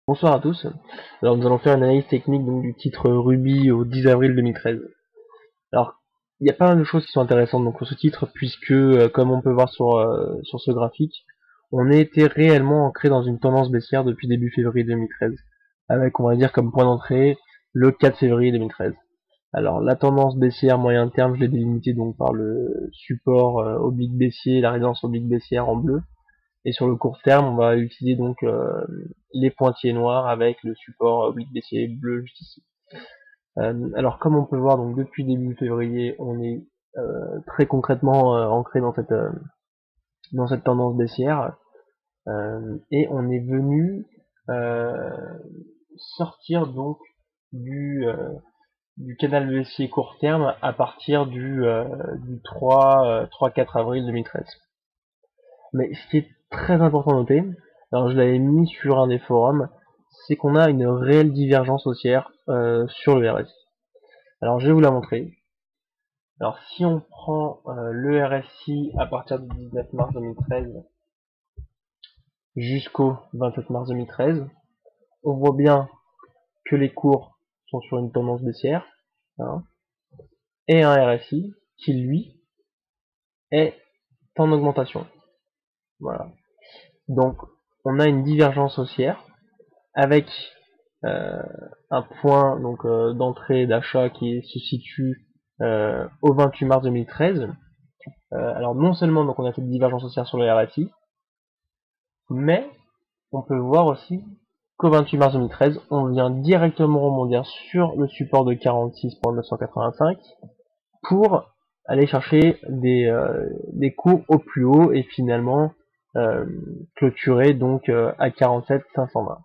Bonsoir à tous. Alors nous allons faire une analyse technique donc, du titre Ruby au 10 avril 2013. Alors il y a pas mal de choses qui sont intéressantes donc, sur ce titre puisque comme on peut voir sur ce graphique, on était réellement ancré dans une tendance baissière depuis début février 2013 avec on va dire comme point d'entrée le 4 février 2013. Alors la tendance baissière moyen terme je l'ai délimitée donc par le support oblique baissier, la résistance oblique baissière en bleu. Et sur le court terme, on va utiliser donc les pointillés noirs avec le support oblique baissier bleu juste ici. Alors comme on peut voir donc depuis début février, on est très concrètement ancré dans cette tendance baissière et on est venu euh, sortir donc du, euh, du canal baissier court terme à partir du 3-4 avril 2013. Mais ce qui est très important à noter, alors je l'avais mis sur un des forums, c'est qu'on a une réelle divergence haussière sur le RSI. Alors je vais vous la montrer. Alors si on prend le RSI à partir du 19 mars 2013 jusqu'au 27 mars 2013, on voit bien que les cours sont sur une tendance baissière, hein, et un RSI qui lui est en augmentation. Voilà. Donc on a une divergence haussière avec euh, un point donc d'entrée d'achat qui se situe au 28 mars 2013. Alors non seulement donc on a cette divergence haussière sur le RSI, mais on peut voir aussi qu'au 28 mars 2013, on vient directement rebondir sur le support de 46.985 pour aller chercher des cours au plus haut et finalement clôturer donc à 47.520.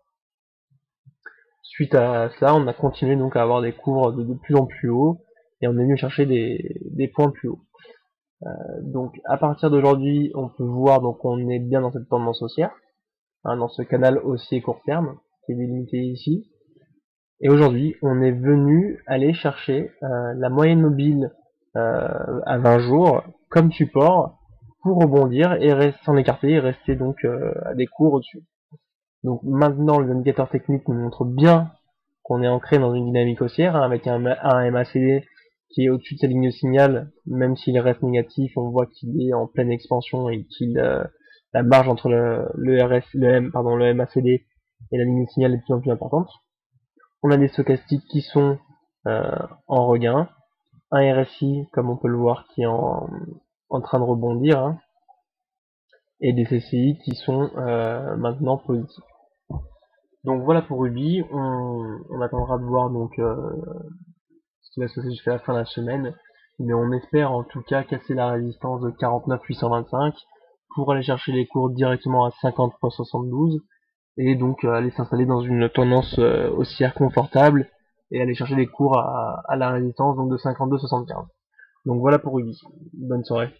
Suite à ça, on a continué donc à avoir des cours de plus en plus haut et on est venu chercher des points plus hauts. Donc à partir d'aujourd'hui, on peut voir donc on est bien dans cette tendance haussière, hein, dans ce canal haussier court terme qui est délimité ici. Et aujourd'hui, on est venu aller chercher la moyenne mobile à 20 jours comme support pour rebondir et s'en écarter et rester donc à des cours au-dessus. Donc maintenant, les indicateurs techniques nous montrent bien qu'on est ancré dans une dynamique haussière, hein, avec un MACD qui est au-dessus de sa ligne de signal, même s'il reste négatif, on voit qu'il est en pleine expansion et qu'il la marge entre le MACD et la ligne de signal est de plus en plus importante. On a des stochastiques qui sont en regain, un RSI, comme on peut le voir, qui est en train de rebondir, hein, et des CCI qui sont maintenant positifs. Donc voilà pour Ruby, on attendra de voir donc ce qui va se passer jusqu'à la fin de la semaine, mais on espère en tout cas casser la résistance de 49,825 pour aller chercher les cours directement à 50,72 et donc aller s'installer dans une tendance haussière confortable et aller chercher les cours à la résistance donc de 52,75. Donc voilà pour Ruby. Bonne soirée.